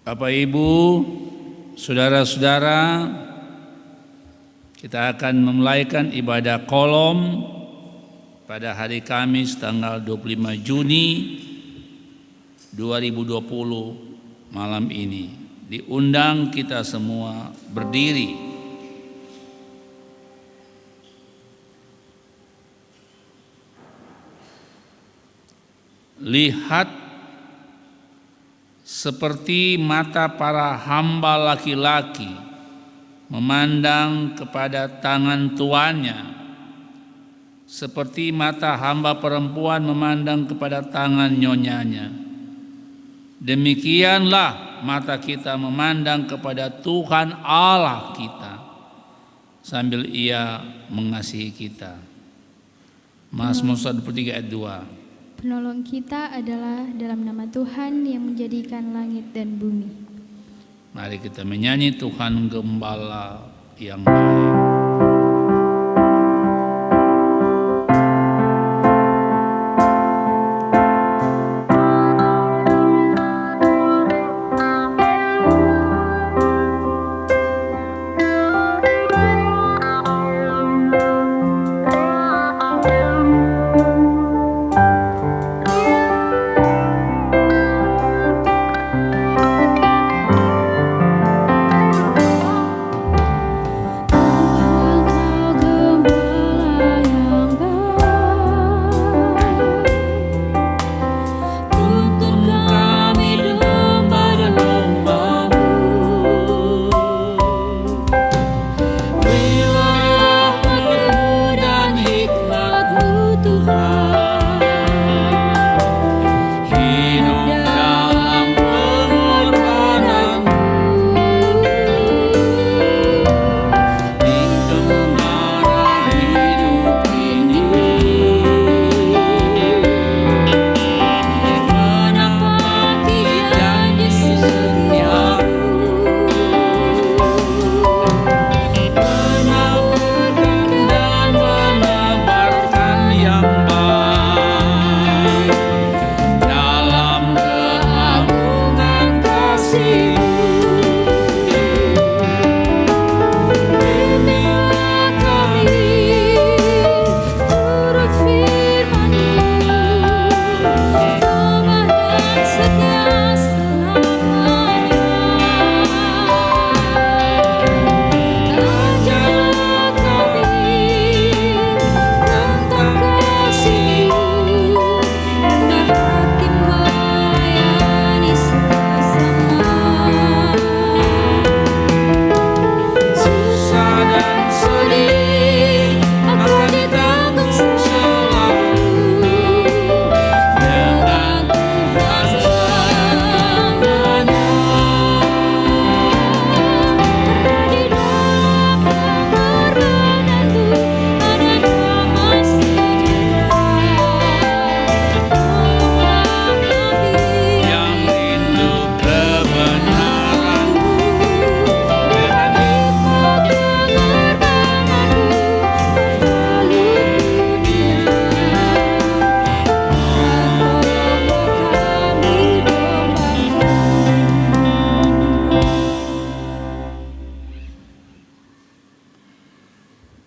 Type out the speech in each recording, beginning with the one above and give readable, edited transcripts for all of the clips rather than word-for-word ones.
Bapak Ibu, saudara-saudara, kita akan memulaikan ibadah kolom pada hari Kamis tanggal 25 Juni 2020 malam ini. Diundang kita semua berdiri. Lihat seperti mata para hamba laki-laki memandang kepada tangan tuannya, seperti mata hamba perempuan memandang kepada tangan nyonyanya. Demikianlah mata kita memandang kepada Tuhan Allah kita sambil Ia mengasihi kita. Mazmur 103 ayat 2. Penolong kita adalah dalam nama Tuhan yang menjadikan langit dan bumi. Mari kita menyanyi Tuhan Gembala yang baik.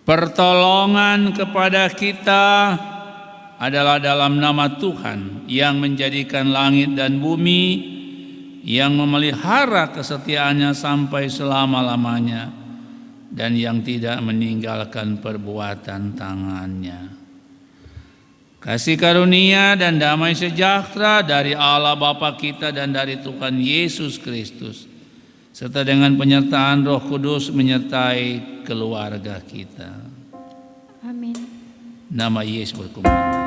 Pertolongan kepada kita adalah dalam nama Tuhan yang menjadikan langit dan bumi, yang memelihara kesetiaannya sampai selama-lamanya, dan yang tidak meninggalkan perbuatan tangannya. Kasih karunia dan damai sejahtera dari Allah Bapa kita dan dari Tuhan Yesus Kristus, serta dengan penyertaan Roh Kudus menyertai keluarga kita. Amin. Nama Yesus berkumandang.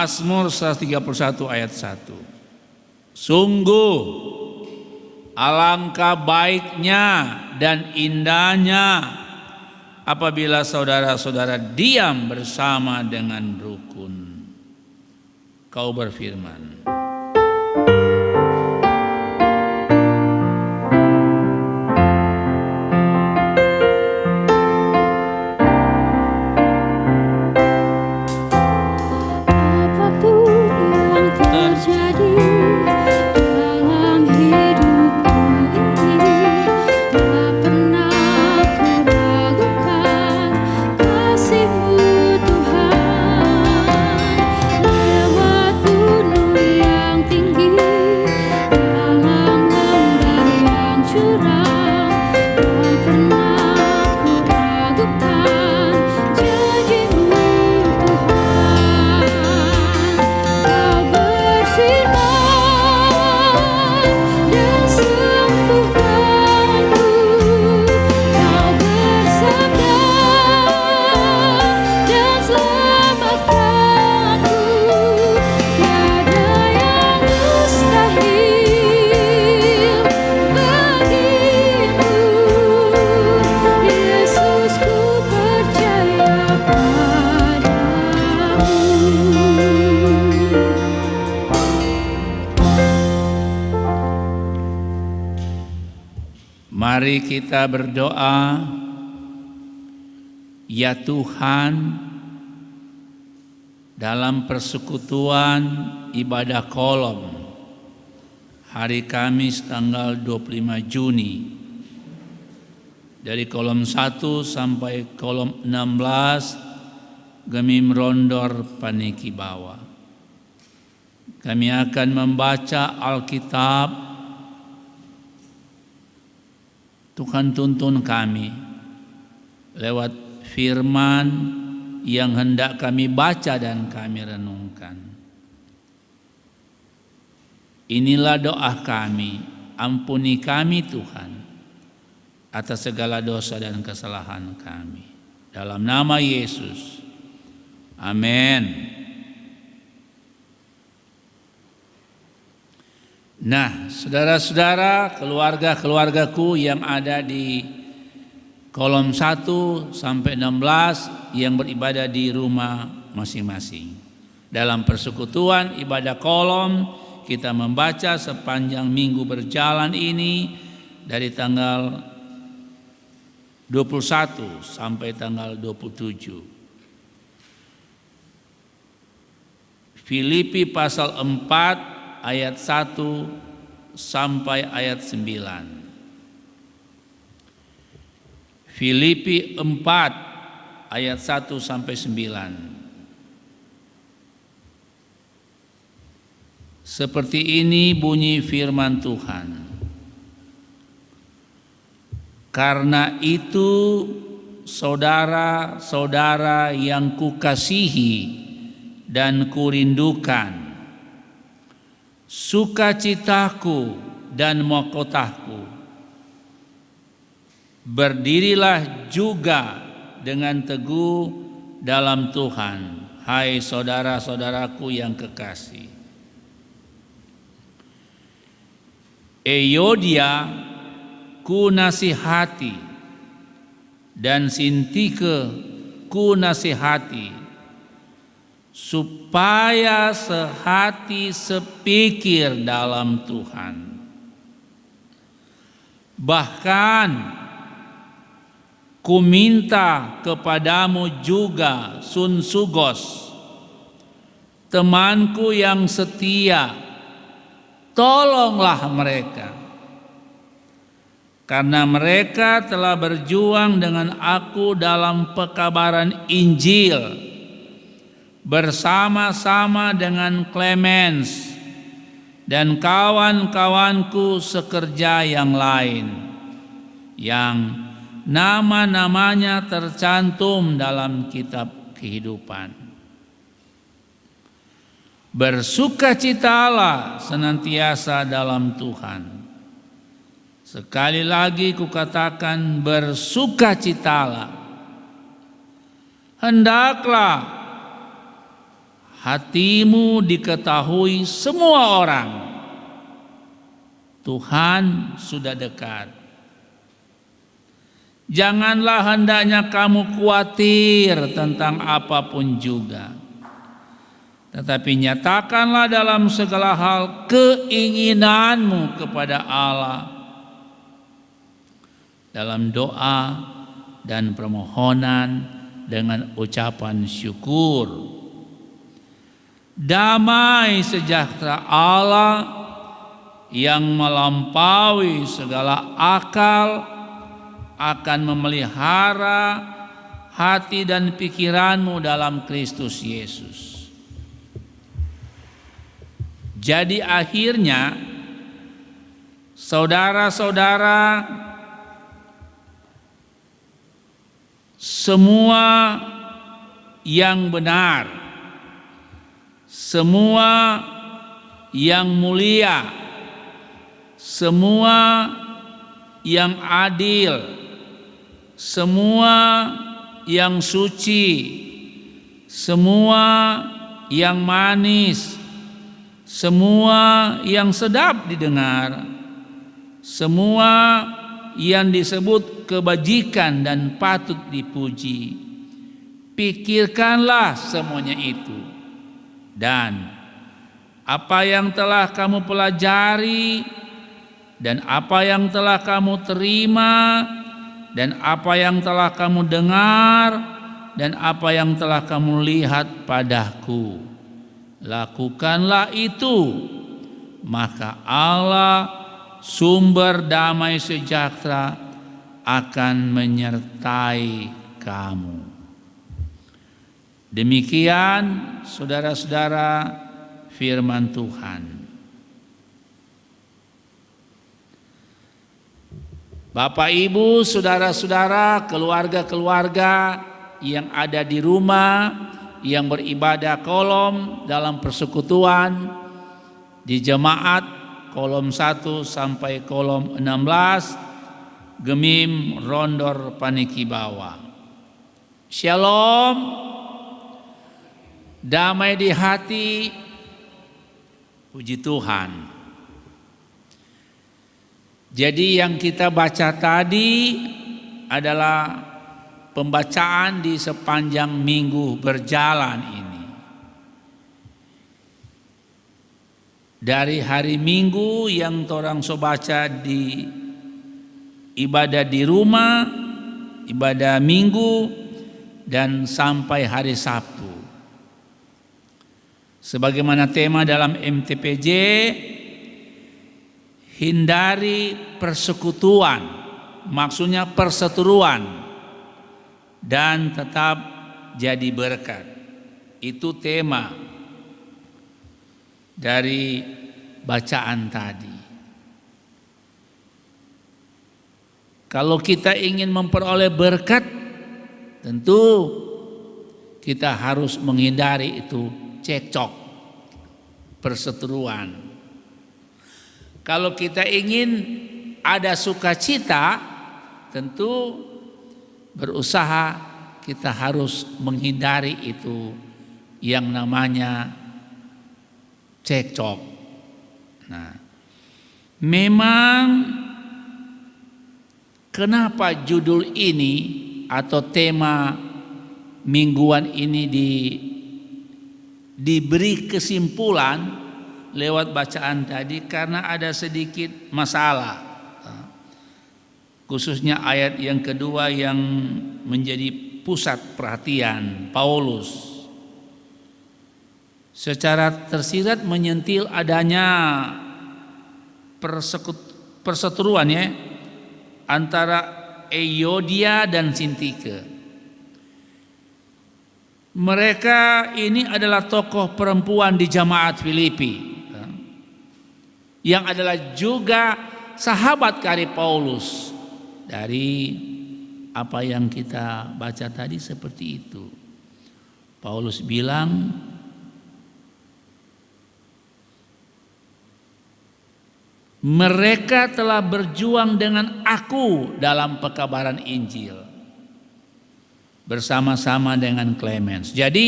Mazmur 131 ayat 1. Sungguh alangkah baiknya dan indahnya apabila saudara-saudara diam bersama dengan rukun. Kau berfirman, mari kita berdoa. Ya Tuhan, dalam persekutuan ibadah kolom hari Kamis tanggal 25 Juni dari kolom 1 sampai kolom 16 Gemim Rondor Paniki Bawah. Kami akan membaca Alkitab. Tuhan tuntun kami lewat firman yang hendak kami baca dan kami renungkan. Inilah doa kami, ampuni kami Tuhan atas segala dosa dan kesalahan kami. Dalam nama Yesus, amin. Nah, saudara-saudara, keluarga-keluargaku yang ada di kolom 1 sampai 16 yang beribadah di rumah masing-masing. Dalam persekutuan ibadah kolom kita membaca sepanjang minggu berjalan ini dari tanggal 21 sampai tanggal 27. Filipi pasal 4 ayat 1 sampai ayat 9. Filipi 4 ayat 1 sampai 9. Seperti ini bunyi firman Tuhan. Karena itu saudara-saudara yang kukasihi dan kurindukan, sukacitaku dan mahkotaku, berdirilah juga dengan teguh dalam Tuhan, hai saudara-saudaraku yang kekasih. Eyodia ku nasihati dan Sintike ku nasihati, supaya sehati sepikir dalam Tuhan. Bahkan ku minta kepadamu juga Sunsugos, temanku yang setia, tolonglah mereka, karena mereka telah berjuang dengan aku dalam pekabaran Injil bersama-sama dengan Clemens dan kawan-kawanku sekerja yang lain yang nama-namanya tercantum dalam kitab kehidupan. Bersukacitalah senantiasa dalam Tuhan. Sekali lagi kukatakan, bersukacitalah. Hendaklah hatimu diketahui semua orang. Tuhan sudah dekat. Janganlah hendaknya kamu khawatir tentang apapun juga, tetapi nyatakanlah dalam segala hal keinginanmu kepada Allah dalam doa dan permohonan dengan ucapan syukur. Damai sejahtera Allah yang melampaui segala akal akan memelihara hati dan pikiranmu dalam Kristus Yesus. Jadi akhirnya, saudara-saudara, semua yang benar, semua yang mulia, semua yang adil, semua yang suci, semua yang manis, semua yang sedap didengar, semua yang disebut kebajikan dan patut dipuji, pikirkanlah semuanya itu. Dan apa yang telah kamu pelajari, dan apa yang telah kamu terima, dan apa yang telah kamu dengar, dan apa yang telah kamu lihat padaku, lakukanlah itu, maka Allah sumber damai sejahtera akan menyertai kamu. Demikian saudara-saudara firman Tuhan. Bapak, Ibu, saudara-saudara, keluarga-keluarga yang ada di rumah, yang beribadah kolom dalam persekutuan di jemaat kolom 1 sampai kolom 16, Gemim Rondor Paniki Bawah. Shalom, damai di hati, puji Tuhan. Jadi yang kita baca tadi adalah pembacaan di sepanjang minggu berjalan ini. Dari hari Minggu yang orang so baca di ibadah di rumah, ibadah Minggu, dan sampai hari Sabtu. Sebagaimana tema dalam MTPJ, hindari persekutuan, maksudnya perseteruan, dan tetap jadi berkat. Itu tema dari bacaan tadi. Kalau kita ingin memperoleh berkat, tentu kita harus menghindari itu cekcok, perseteruan. Kalau kita ingin ada sukacita, tentu berusaha kita harus menghindari itu yang namanya cekcok. Nah, memang kenapa judul ini atau tema mingguan ini diberi kesimpulan lewat bacaan tadi, karena ada sedikit masalah, khususnya ayat yang kedua yang menjadi pusat perhatian Paulus. Secara tersirat menyentil adanya perseteruan ya antara Euodia dan Sintike. Mereka ini adalah tokoh perempuan di jemaat Filipi, yang adalah juga sahabat karib Paulus. Dari apa yang kita baca tadi seperti itu. Paulus bilang, mereka telah berjuang dengan aku dalam pekabaran Injil bersama-sama dengan Clemens. Jadi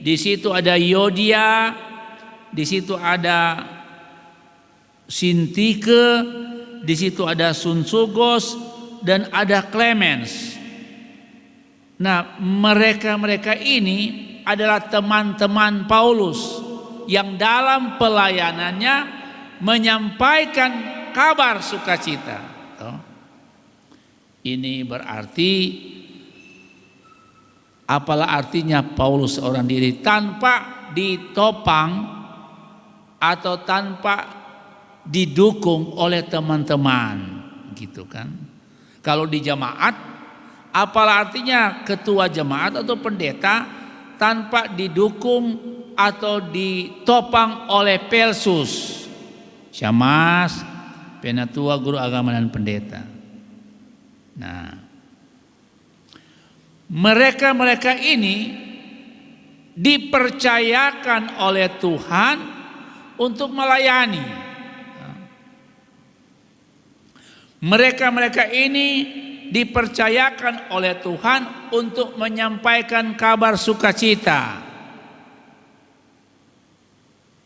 di situ ada Yodia, di situ ada Sintike, di situ ada Sunsugos, dan ada Clemens. Nah, mereka ini adalah teman-teman Paulus yang dalam pelayanannya menyampaikan kabar sukacita. Ini berarti, apalah artinya Paulus seorang diri tanpa ditopang atau tanpa didukung oleh teman-teman, gitu kan? Kalau di jemaat, apalah artinya ketua jemaat atau pendeta tanpa didukung atau ditopang oleh pelsus, syamas, penatua, guru agama dan pendeta. Nah, mereka ini dipercayakan oleh Tuhan untuk melayani. Mereka ini dipercayakan oleh Tuhan untuk menyampaikan kabar sukacita.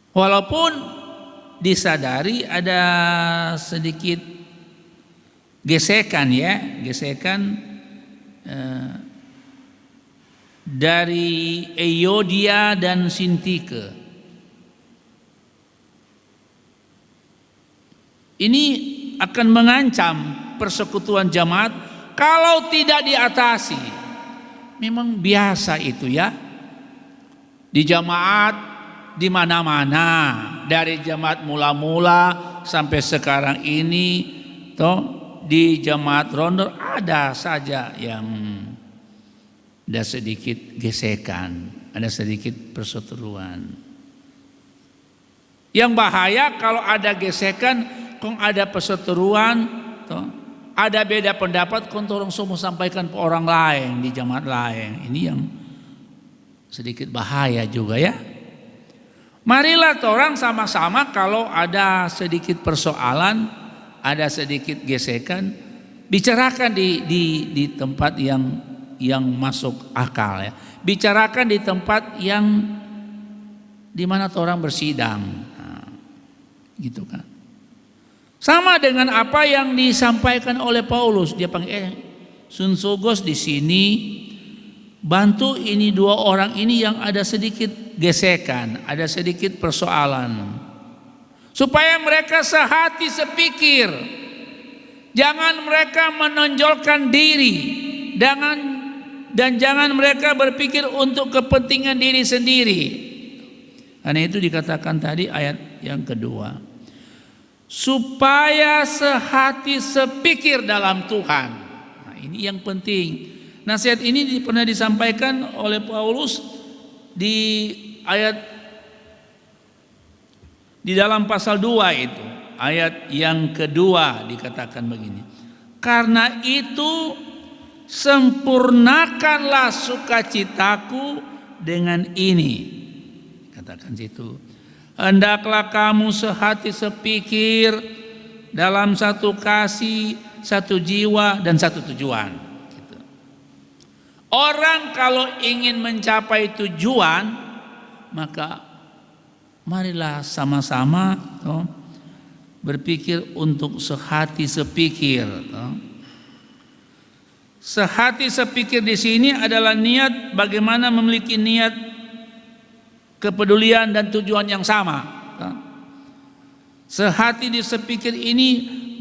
Walaupun disadari ada sedikit gesekan dari Euodia dan Sintike. Ini akan mengancam persekutuan jemaat kalau tidak diatasi. Memang biasa itu ya. Di jemaat di mana-mana, dari jemaat mula-mula sampai sekarang ini di jemaat Rondo ada saja yang ada sedikit gesekan, ada sedikit perseteruan. Yang bahaya kalau ada gesekan, kong ada perseteruan, ada beda pendapat, kong orang semua sampaikan ke orang lain di jemaat lain. Ini yang sedikit bahaya juga ya. Marilah orang sama-sama kalau ada sedikit persoalan, ada sedikit gesekan, bicarakan di tempat yang masuk akal ya. Bicarakan di tempat yang di mana orang bersidang. Nah, gitu kan. Sama dengan apa yang disampaikan oleh Paulus, dia panggil Sunsugos di sini, bantu ini dua orang ini yang ada sedikit gesekan, ada sedikit persoalan, supaya mereka sehati sepikir. Jangan mereka menonjolkan diri, dan jangan mereka berpikir untuk kepentingan diri sendiri. Karena itu dikatakan tadi ayat yang kedua, supaya sehati sepikir dalam Tuhan. Nah, ini yang penting. Nasihat ini pernah disampaikan oleh Paulus di dalam pasal 2 itu, ayat yang kedua dikatakan begini. Karena itu sempurnakanlah sukacitaku dengan ini. Katakan situ. Hendaklah kamu sehati sepikir dalam satu kasih, satu jiwa dan satu tujuan. Gitu. Orang kalau ingin mencapai tujuan, maka marilah sama-sama berpikir untuk sehati sepikir. Sehati sepikir di sini adalah niat, bagaimana memiliki niat kepedulian dan tujuan yang sama. Sehati di sepikir ini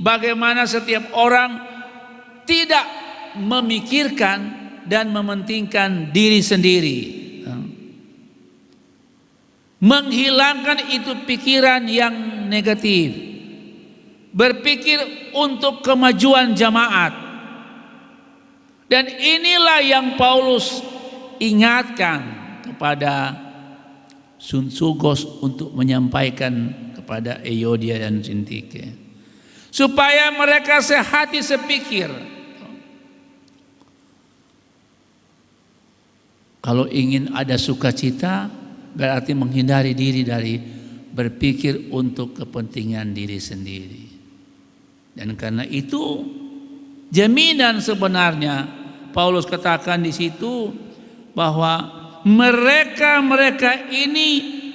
bagaimana setiap orang tidak memikirkan dan mementingkan diri sendiri. Menghilangkan itu pikiran yang negatif. Berpikir untuk kemajuan jemaat. Dan inilah yang Paulus ingatkan kepada Sunsugos untuk menyampaikan kepada Euodia dan Sintike, supaya mereka sehati sepikir. Kalau ingin ada sukacita, berarti menghindari diri dari berpikir untuk kepentingan diri sendiri. Dan karena itu jaminan sebenarnya Paulus katakan di situ bahwa mereka ini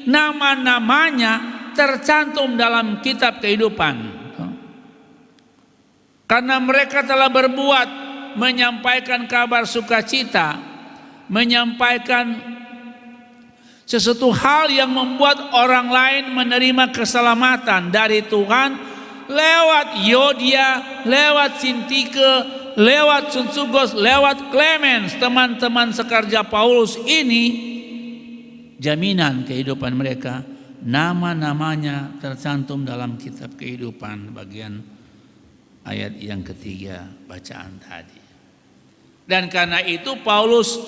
nama-namanya tercantum dalam kitab kehidupan. Karena mereka telah berbuat, menyampaikan kabar sukacita, menyampaikan sesuatu hal yang membuat orang lain menerima keselamatan dari Tuhan lewat Yodia, lewat Sintike, lewat Sunsugos, lewat Clemens, teman-teman sekerja Paulus ini, jaminan kehidupan mereka, nama-namanya tercantum dalam kitab kehidupan, bagian ayat yang ketiga bacaan tadi. Dan karena itu Paulus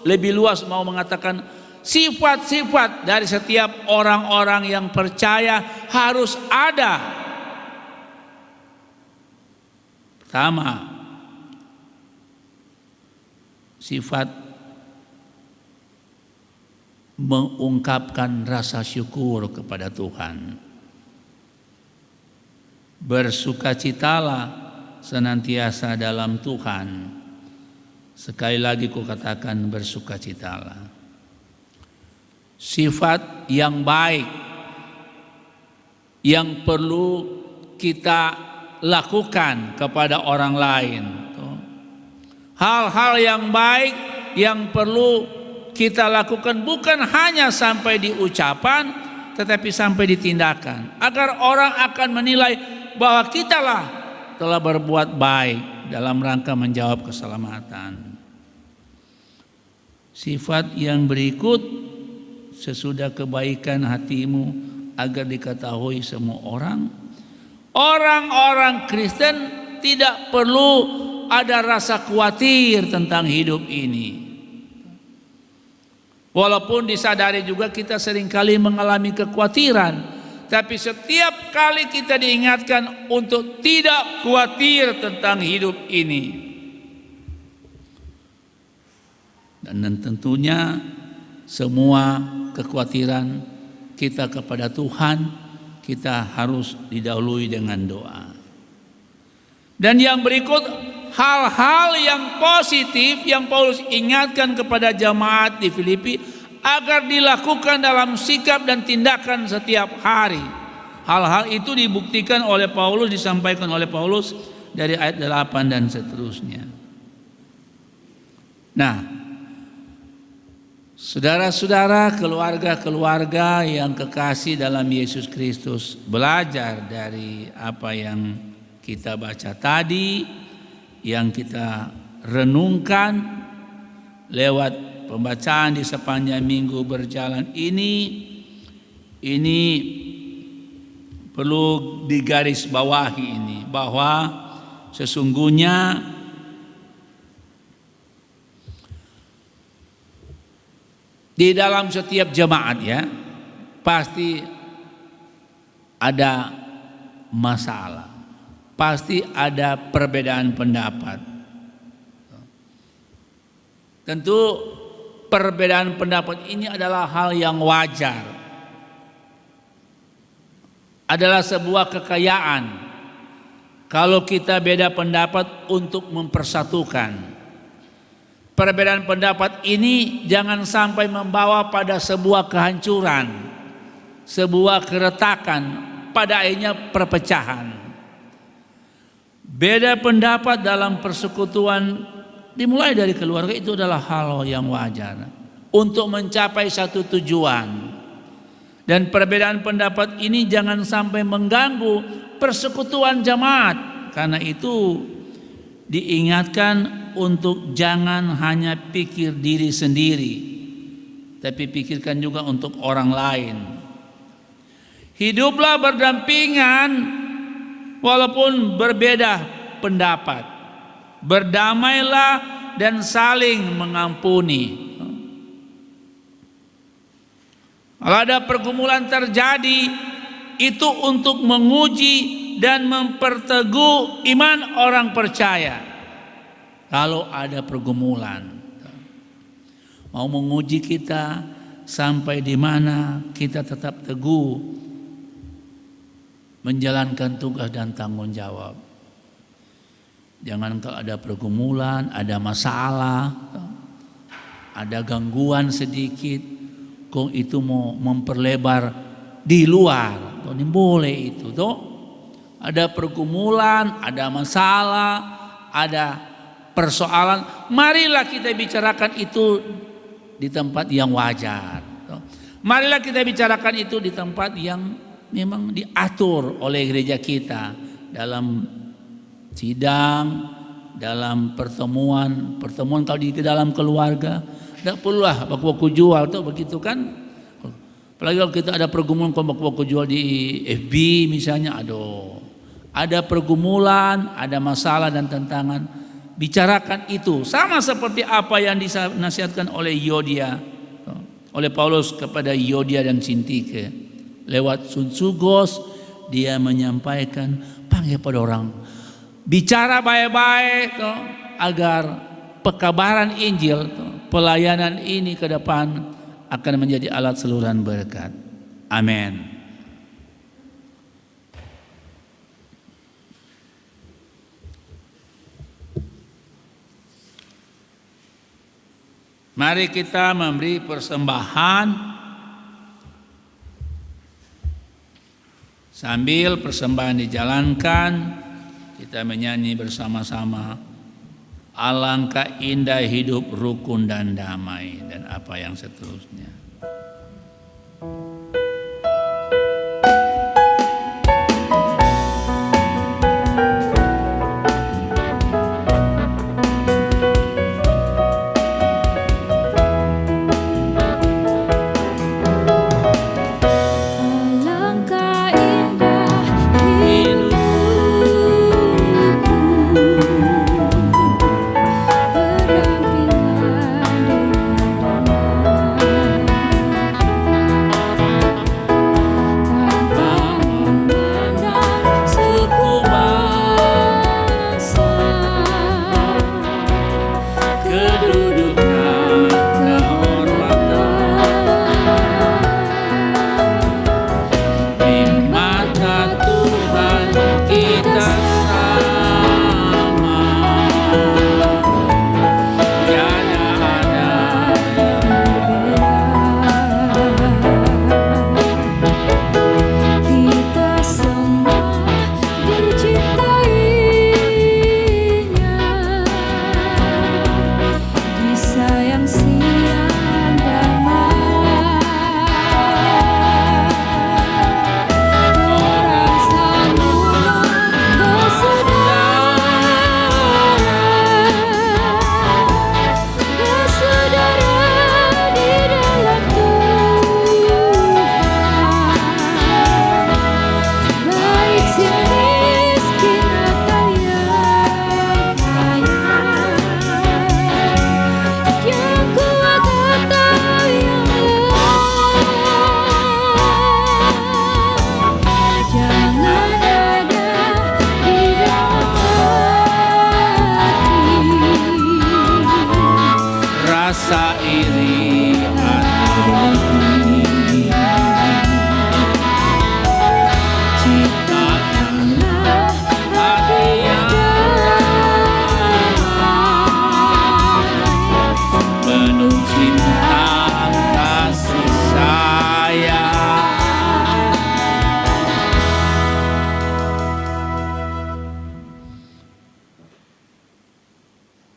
lebih luas mau mengatakan sifat-sifat dari setiap orang-orang yang percaya harus ada. Pertama, sifat mengungkapkan rasa syukur kepada Tuhan. Bersukacitalah senantiasa dalam Tuhan. Sekali lagi ku katakan bersukacitalah. Sifat yang baik yang perlu kita lakukan kepada orang lain. Hal-hal yang baik yang perlu kita lakukan bukan hanya sampai di ucapan, tetapi sampai di tindakan, agar orang akan menilai bahwa kitalah telah berbuat baik dalam rangka menjawab keselamatan. Sifat yang berikut, sesudah kebaikan hatimu agar diketahui semua orang. Orang-orang Kristen tidak perlu ada rasa khawatir tentang hidup ini. Walaupun disadari juga kita seringkali mengalami kekhawatiran, tapi setiap kali kita diingatkan untuk tidak khawatir tentang hidup ini. Dan tentunya semua kekhawatiran kita kepada Tuhan, kita harus didahului dengan doa. Dan yang berikut, hal-hal yang positif yang Paulus ingatkan kepada jemaat di Filipi agar dilakukan dalam sikap dan tindakan setiap hari. Hal-hal itu dibuktikan oleh Paulus, disampaikan oleh Paulus dari ayat 8 dan seterusnya. Nah, saudara-saudara, keluarga-keluarga yang kekasih dalam Yesus Kristus, belajar dari apa yang kita baca tadi, yang kita renungkan lewat pembacaan di sepanjang minggu berjalan ini perlu digarisbawahi ini, bahwa sesungguhnya di dalam setiap jemaat ya pasti ada masalah, pasti ada perbedaan pendapat. Tentu perbedaan pendapat ini adalah hal yang wajar, adalah sebuah kekayaan kalau kita beda pendapat untuk mempersatukan. Perbedaan pendapat ini jangan sampai membawa pada sebuah kehancuran, sebuah keretakan, pada akhirnya perpecahan. Beda pendapat dalam persekutuan dimulai dari keluarga itu adalah hal yang wajar untuk mencapai satu tujuan. Dan perbedaan pendapat ini jangan sampai mengganggu persekutuan jemaat. Karena itu diingatkan untuk jangan hanya pikir diri sendiri, tapi pikirkan juga untuk orang lain. Hiduplah berdampingan walaupun berbeda pendapat. Berdamailah dan saling mengampuni. Kalau ada pergumulan terjadi, itu untuk menguji dan memperteguh iman orang percaya. Kalau ada pergumulan, mau menguji kita sampai di mana kita tetap teguh menjalankan tugas dan tanggung jawab. Jangan kalau ada pergumulan, ada masalah, ada gangguan sedikit, kong itu mau memperlebar di luar, toh ini boleh itu toh. Ada pergumulan, ada masalah, ada persoalan, marilah kita bicarakan itu di tempat yang wajar. Toh. Marilah kita bicarakan itu di tempat yang memang diatur oleh gereja kita, dalam sidang, dalam pertemuan kalau di dalam keluarga. Tidak perlulah baku-baku jual tuh begitu kan. Apalagi kalau kita ada pergumulan baku-baku jual di FB misalnya, aduh, ada pergumulan, ada masalah dan tantangan, bicarakan itu. Sama seperti apa yang dinasihatkan oleh Yodia, oleh Paulus kepada Yodia dan Sintike. Lewat Sunsugos dia menyampaikan, panggil pada orang, bicara baik-baik agar pekabaran Injil, pelayanan ini ke depan akan menjadi alat saluran berkat. Amin. Mari kita memberi persembahan. Sambil persembahan dijalankan, kita menyanyi bersama-sama, alangkah indah hidup rukun dan damai, dan apa yang seterusnya.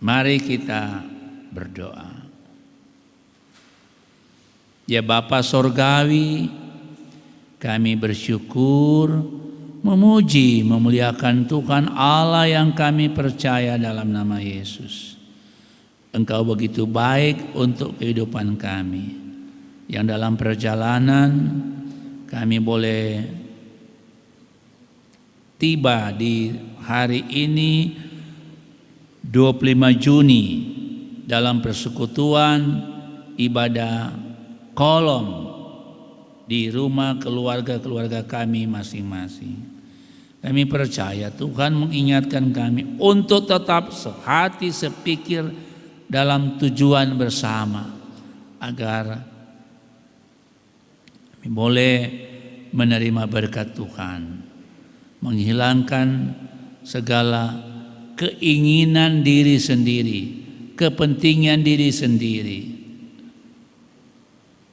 Mari kita berdoa. Ya Bapa Sorgawi, kami bersyukur, memuji, memuliakan Tuhan Allah yang kami percaya dalam nama Yesus. Engkau begitu baik untuk kehidupan kami, yang dalam perjalanan kami boleh tiba di hari ini 25 Juni dalam persekutuan ibadah kolom di rumah keluarga-keluarga kami masing-masing. Kami percaya Tuhan mengingatkan kami untuk tetap sehati sepikir dalam tujuan bersama, agar kami boleh menerima berkat Tuhan, menghilangkan segala keinginan diri sendiri, kepentingan diri sendiri,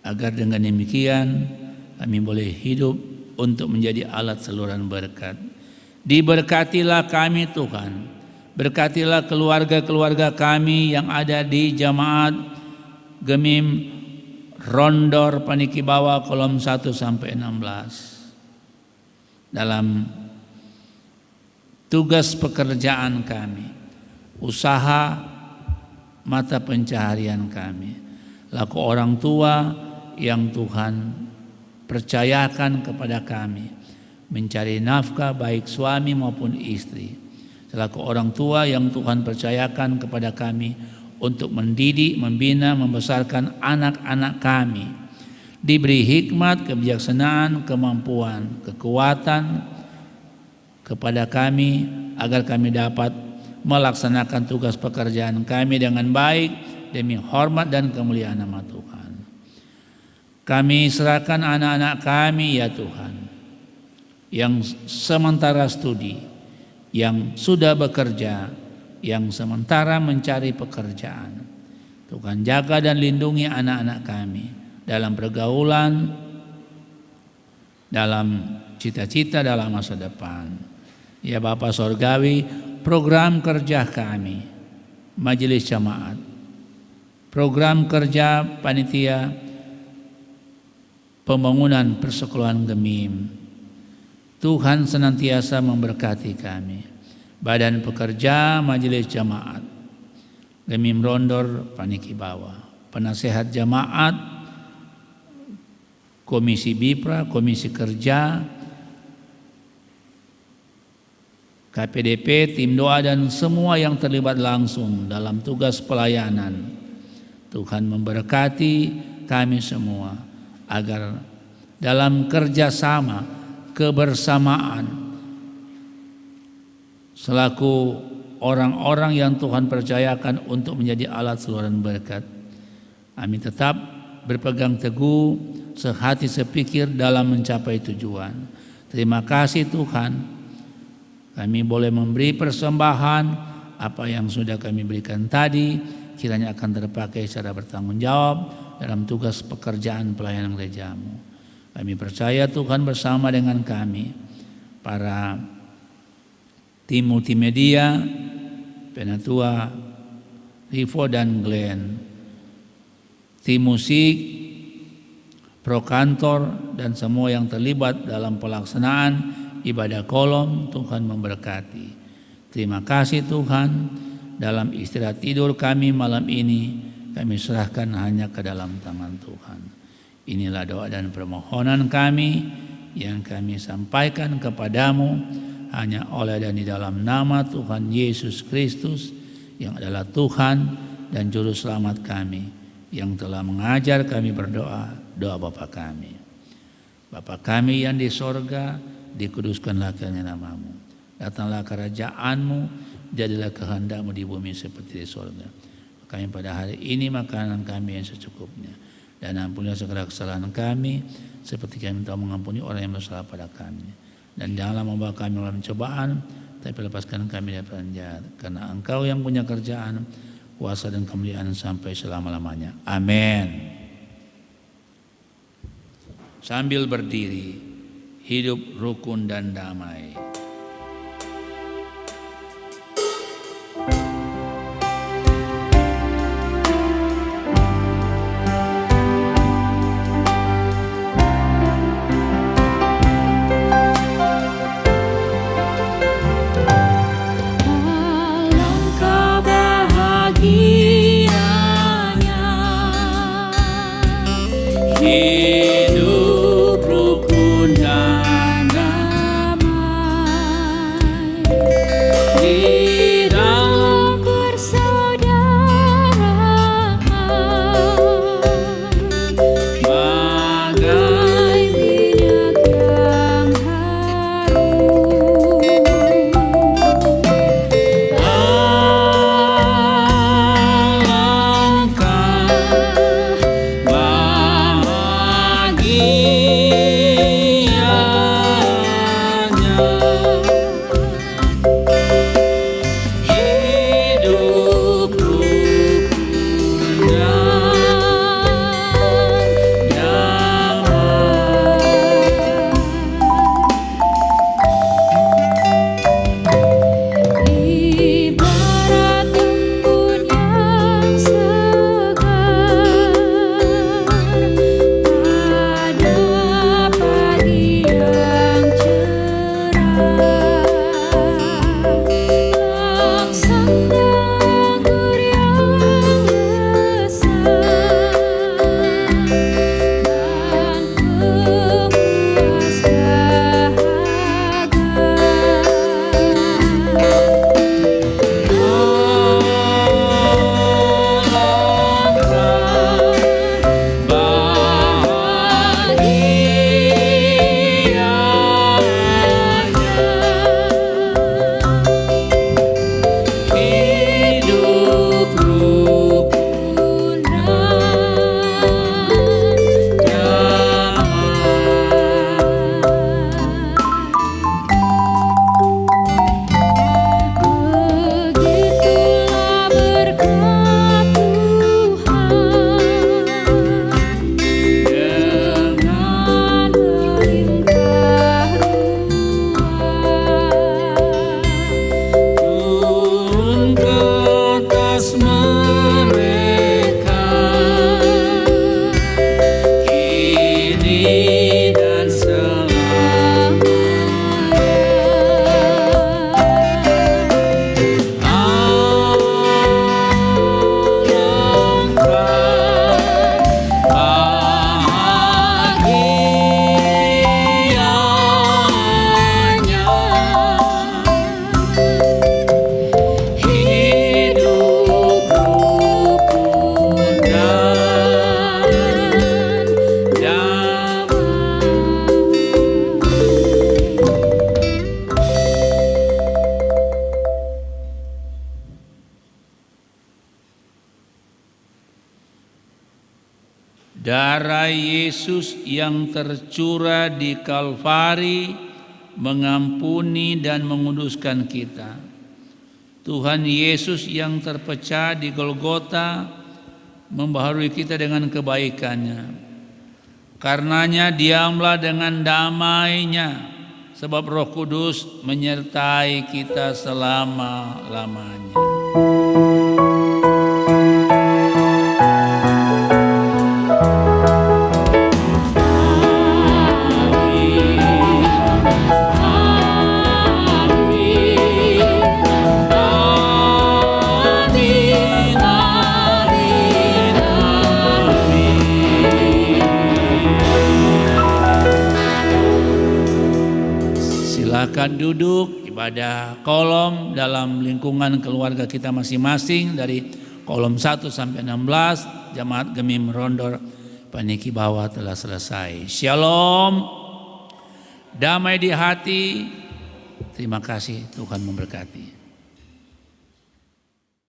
agar dengan demikian kami boleh hidup untuk menjadi alat saluran berkat. Diberkatilah kami Tuhan, berkatilah keluarga-keluarga kami yang ada di jamaat Gemim Rondor Paniki Bawah kolom 1 sampai 16. Dalam tugas pekerjaan kami, usaha mata pencaharian kami, laku orang tua yang Tuhan percayakan kepada kami mencari nafkah baik suami maupun istri, selaku orang tua yang Tuhan percayakan kepada kami untuk mendidik, membina, membesarkan anak-anak kami, diberi hikmat, kebijaksanaan, kemampuan, kekuatan kepada kami agar kami dapat melaksanakan tugas pekerjaan kami dengan baik demi hormat dan kemuliaan nama Tuhan. Kami serahkan anak-anak kami ya Tuhan, yang sementara studi, yang sudah bekerja, yang sementara mencari pekerjaan. Tuhan jaga dan lindungi anak-anak kami dalam pergaulan, dalam cita-cita dalam masa depan. Ya Bapa Sorgawi, program kerja kami, majelis jamaat, program kerja panitia pembangunan persekolahan Gemim, Tuhan senantiasa memberkati kami. Badan pekerja majelis jamaat Gemim Rondor Paniki Bawah, penasehat jamaat, komisi BIPRA, komisi kerja, KPDP, tim doa dan semua yang terlibat langsung dalam tugas pelayanan. Tuhan memberkati kami semua agar dalam kerjasama, kebersamaan selaku orang-orang yang Tuhan percayakan untuk menjadi alat saluran berkat, kami tetap berpegang teguh, sehati sepikir dalam mencapai tujuan. Terima kasih Tuhan, kami boleh memberi persembahan apa yang sudah kami berikan tadi, kiranya akan terpakai secara bertanggung jawab dalam tugas pekerjaan pelayanan gereja-Mu. Kami percaya Tuhan bersama dengan kami, para tim multimedia, Penatua, Rivo dan Glenn, tim musik, pro kantor dan semua yang terlibat dalam pelaksanaan ibadah kolom. Tuhan memberkati. Terima kasih Tuhan, dalam istirahat tidur kami malam ini kami serahkan hanya ke dalam tangan Tuhan. Inilah doa dan permohonan kami yang kami sampaikan kepadamu hanya oleh dan di dalam nama Tuhan Yesus Kristus yang adalah Tuhan dan Juru Selamat kami, yang telah mengajar kami berdoa, doa Bapa kami. Bapa kami yang di sorga, dikuduskanlah kiranya namamu. Datanglah kerajaan-Mu, jadilah kehendak-Mu di bumi seperti di sorga. Kami pada hari ini makanan kami yang secukupnya. Dan ampunilah segala kesalahan kami, seperti kami telah mengampuni orang yang bersalah pada kami. Dan janganlah membawa kami dalam cobaan, tapi lepaskan kami dari penjahat. Karena Engkau yang punya kerjaan, kuasa dan kemuliaan sampai selama-lamanya. Amin. Sambil berdiri, hidup rukun dan damai. Hidup rukun dan damai. Darah Yesus yang tercurah di Kalvari mengampuni dan menguduskan kita. Tuhan Yesus yang terpecah di Golgota membaharui kita dengan kebaikannya. Karenanya diamlah dengan damainya, sebab Roh Kudus menyertai kita selama-lamanya. Silakan duduk, ibadah kolom dalam lingkungan keluarga kita masing-masing dari kolom 1 sampai 16. Jemaat Gemim Rondor Paniki bawah telah selesai. Shalom, damai di hati. Terima kasih, Tuhan memberkati.